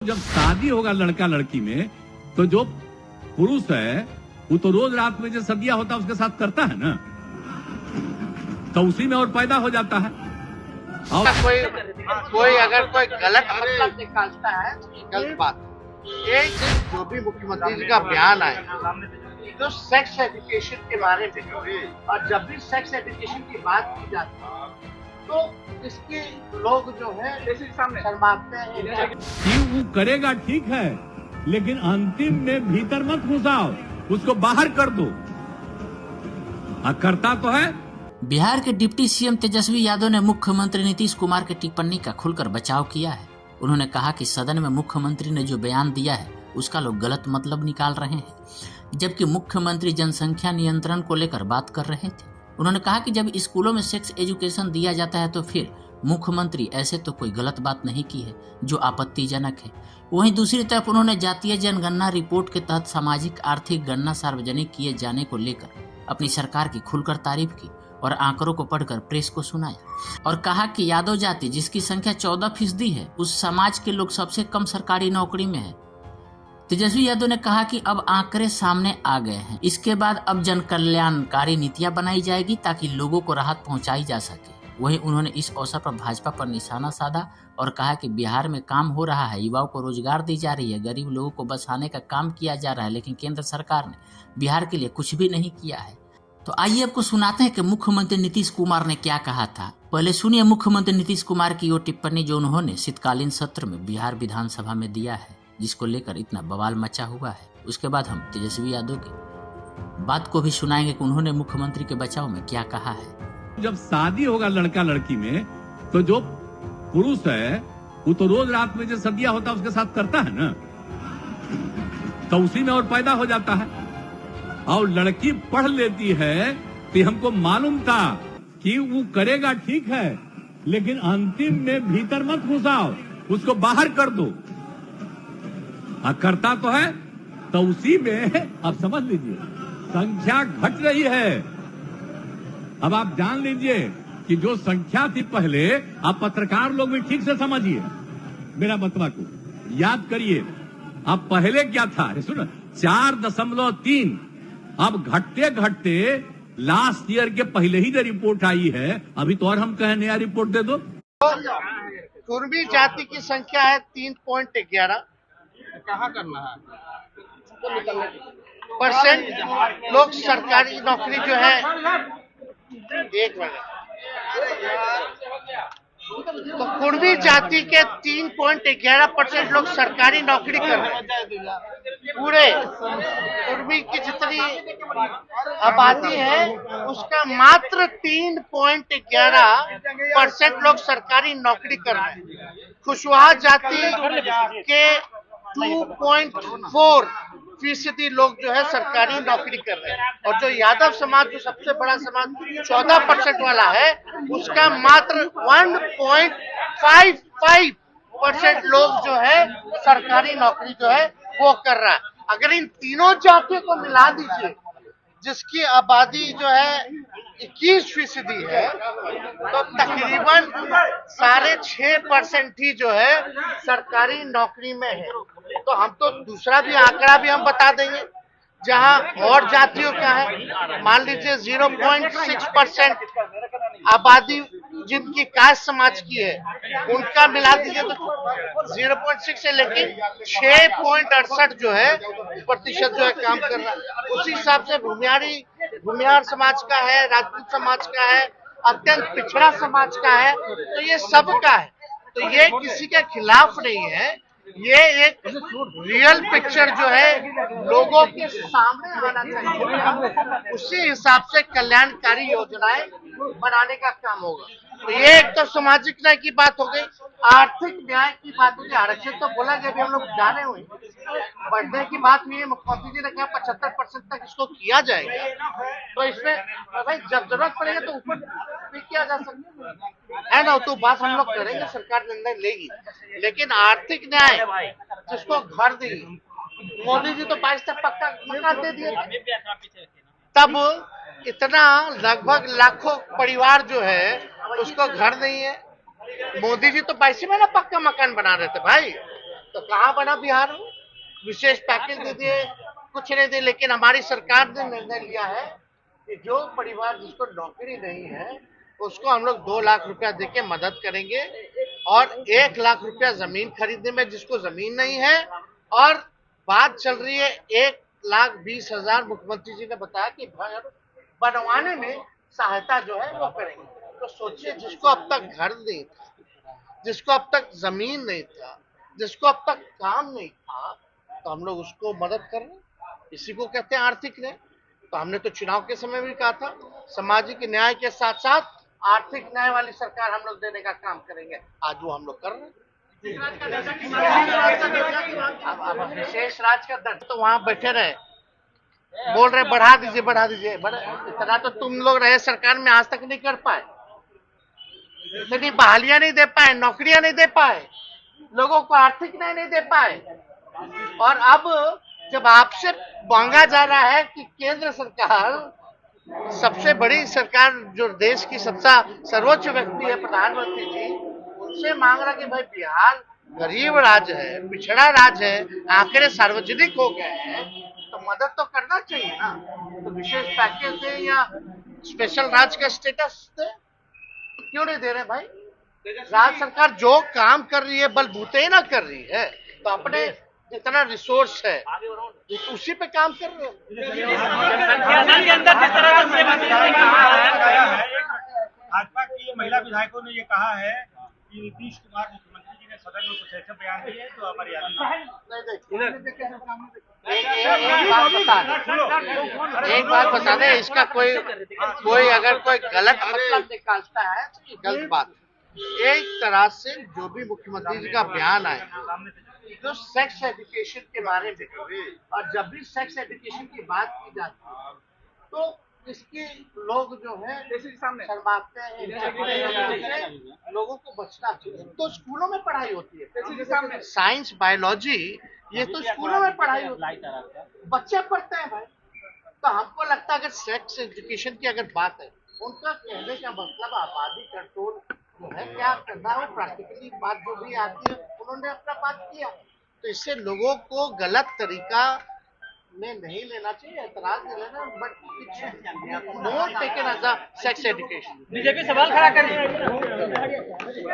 जब शादी होगा लड़का लड़की में तो जो पुरुष है वो तो रोज रात में जो सदिया होता है उसके साथ करता है ना, तो उसी में और पैदा हो जाता है। और कोई अगर कोई गलत मतलब निकालता है तो ये गलत बात है। ये जो भी मुख्यमंत्री जी का बयान आया जो सेक्स एजुकेशन के बारे में, और जब भी सेक्स एजुकेशन की बात की जाती है तो इसके लोग जो है शर्माते हैं कि वो करेगा ठीक है, लेकिन अंतिम में भीतर मत घुसाओ, उसको बाहर कर दो। करता तो है। बिहार के डिप्टी सीएम तेजस्वी यादव ने मुख्यमंत्री नीतीश कुमार की टिप्पणी का खुलकर बचाव किया है। उन्होंने कहा कि सदन में मुख्यमंत्री ने जो बयान दिया है उसका लोग गलत मतलब निकाल रहे हैं, जबकि मुख्यमंत्री जनसंख्या नियंत्रण को लेकर बात कर रहे थे। उन्होंने कहा कि जब स्कूलों में सेक्स एजुकेशन दिया जाता है तो फिर मुख्यमंत्री ऐसे तो कोई गलत बात नहीं की है जो आपत्तिजनक है। वहीं दूसरी तरफ उन्होंने जातीय जनगणना रिपोर्ट के तहत सामाजिक आर्थिक गणना सार्वजनिक किए जाने को लेकर अपनी सरकार की खुलकर तारीफ की और आंकड़ों को पढ़कर प्रेस को सुनाया और कहा कि यादव जाति जिसकी संख्या 14% है उस समाज के लोग सबसे कम सरकारी नौकरी में है। तेजस्वी यादव ने कहा कि अब आंकड़े सामने आ गए हैं, इसके बाद अब जन कल्याणकारी नीतियां बनाई जाएगी ताकि लोगों को राहत पहुंचाई जा सके। वहीं उन्होंने इस अवसर पर भाजपा पर निशाना साधा और कहा कि बिहार में काम हो रहा है, युवाओं को रोजगार दी जा रही है, गरीब लोगों को बसाने का काम किया जा रहा है, लेकिन केंद्र सरकार ने बिहार के लिए कुछ भी नहीं किया है। तो आइए आपको सुनाते हैं कि मुख्यमंत्री नीतीश कुमार ने क्या कहा था। पहले सुनिए मुख्यमंत्री नीतीश कुमार की वो टिप्पणी जो उन्होंने शीतकालीन सत्र में बिहार विधानसभा में दिया है, जिसको लेकर इतना बवाल मचा हुआ है। उसके बाद हम तेजस्वी यादव की बात को भी सुनाएंगे कि उन्होंने मुख्यमंत्री के बचाव में क्या कहा है। जब शादी होगा लड़का लड़की में तो जो पुरुष है वो तो रोज रात में जो सदिया होता है उसके साथ करता है ना, तो उसी में और पैदा हो जाता है। और लड़की पढ़ लेती है तो हमको मालूम था कि वो करेगा ठीक है, लेकिन अंतिम में भीतर मत घुसाओ, उसको बाहर कर दो। करता तो है, तो उसी में अब समझ लीजिए संख्या घट रही है। अब आप जान लीजिए कि जो संख्या थी पहले, आप पत्रकार लोग भी ठीक से समझिए मेरा बतवा को, याद करिए। अब पहले क्या था सुनो, 4.3, अब घटते घटते लास्ट ईयर के पहले ही जो रिपोर्ट आई है, अभी तो और हम कहें नया रिपोर्ट दे दो। कुर्मी जाति की संख्या है 3.11। कहाँ करना है % लोग सरकारी नौकरी जो है, एक मिनट, तो कुर्मी जाति के 3.11% लोग सरकारी नौकरी कर रहे हैं। पूरे कुर्मी की जितनी आबादी है उसका मात्र 3.11% लोग सरकारी नौकरी कर रहे हैं। कुशवाहा जाति के 2.4% लोग जो है सरकारी नौकरी कर रहे हैं, और जो यादव समाज जो सबसे बड़ा समाज 14% वाला है उसका मात्र 1.55% लोग जो है सरकारी नौकरी जो है वो कर रहा है। अगर इन तीनों जातियों को मिला दीजिए जिसकी आबादी जो है 21% है, तो तकरीबन 6.5% ही जो है सरकारी नौकरी में है। तो हम तो दूसरा भी आंकड़ा भी हम बता देंगे जहां और जातियों का है। मान लीजिए 0.6% आबादी जिनकी कास्ट समाज की है उनका मिला दीजिए तो 0.6 है, लेकिन 6.68 जो है प्रतिशत जो है काम कर रहा है। उसी हिसाब से भूमियार समाज का है, राजपूत समाज का है, अत्यंत पिछड़ा समाज का है, तो ये सबका है। तो ये किसी के खिलाफ नहीं है, ये एक रियल पिक्चर जो है लोगों के सामने आना चाहिए, उसी हिसाब से कल्याणकारी योजनाएं बनाने का काम होगा। तो ये एक तो सामाजिक न्याय की बात हो गई, आर्थिक न्याय की बात हो गई। आरक्षण तो बोला जब हम लोग जाने हुए बढ़ने की बात हुई है, मुख्यमंत्री जी ने कहा 75% तक इसको किया जाएगा, तो इसमें भाई जब जरूरत पड़ेगा तो ऊपर भी किया जा सकता है ना, तो बात हम लोग करेंगे, सरकार निर्णय लेगी। लेकिन आर्थिक न्याय जिसको घर देगी, मोदी जी तो 22 तक पक्का मकान दे दिए, तब इतना लगभग लाखों परिवार जो है उसको घर नहीं है। मोदी जी तो 22 में ना पक्का मकान बना रहे थे भाई, तो कहाँ बना बिहार में? विशेष पैकेज दे दिए, कुछ नहीं दे। लेकिन हमारी सरकार ने निर्णय लिया है कि जो परिवार जिसको नौकरी नहीं है उसको हम लोग 2 लाख रुपया देके मदद करेंगे और 1 लाख रुपया जमीन खरीदने में जिसको जमीन नहीं है। और बात चल रही है 1,20,000 मुख्यमंत्री जी ने बताया कि घर बनवाने में सहायता जो है वो करेंगे। तो सोचिए, जिसको अब तक घर नहीं था, जिसको अब तक जमीन नहीं था, जिसको अब तक काम नहीं था, तो हम लोग उसको मदद कर रहे हैं। इसी को कहते हैं आर्थिक न्याय। तो हमने तो चुनाव के समय भी कहा था, सामाजिक न्याय के साथ साथ आर्थिक न्याय वाली सरकार हम लोग देने का काम करेंगे। आज वो हम लोग कर रहे हैं। अब विशेष राज का दर्ज तो वहां बैठे रहे, बोल रहे बढ़ा दीजिए बढ़ा दीजिए। इतना तो तुम लोग रहे सरकार में, आज तक नहीं कर पाए। इतनी बहालियां नहीं दे पाए, नौकरियां नहीं दे पाए, लोगों को आर्थिक न्याय नहीं दे पाए। और अब जब आपसे मांगा जा रहा है कि केंद्र सरकार, सबसे बड़ी सरकार जो देश की सबसे सर्वोच्च व्यक्ति है प्रधानमंत्री जी, उनसे मांग रहा कि भाई बिहार गरीब राज्य है, पिछड़ा राज्य है, आंकड़े सार्वजनिक हो गए हैं, तो मदद तो करना चाहिए ना। तो विशेष पैकेज दे या स्पेशल राज्य का स्टेटस दे, तो क्यों नहीं दे रहे भाई? राज्य सरकार जो काम कर रही है बलबूते ही ना कर रही है, तो अपने जितना रिसोर्स है उसी पे काम कर रहे हैं। भाजपा की महिला विधायकों ने ये कहा है कि नीतीश कुमार मुख्यमंत्री जी ने सदन में कुछ ऐसे बयान दिए जो अमर्यादित एक बात बता दें, इसका कोई अगर कोई गलत मतलब निकालता है तो ये गलत बात है। एक तरह से जो भी मुख्यमंत्री जी का बयान आया जो सेक्स एजुकेशन के बारे में, और जब भी सेक्स एजुकेशन की बात की जाती है तो इसके लोग जो है शर्माते हैं, लोगों को बचना चाहिए। तो स्कूलों में पढ़ाई होती है, साइंस बायोलॉजी, ये तो स्कूलों में पढ़ाई होती है, बच्चे पढ़ते हैं भाई। तो हमको लगता है कि सेक्स एजुकेशन की अगर बात है, उनका कहने का मतलब आबादी कंट्रोल जो है क्या करना है, प्रैक्टिकली बात जो भी आती है उन्होंने अपना बात किया। तो इससे लोगों को गलत तरीका में नहीं लेना चाहिए, एतराज नहीं लेना, but more taken as a sex education. BJP सवाल खड़ा कर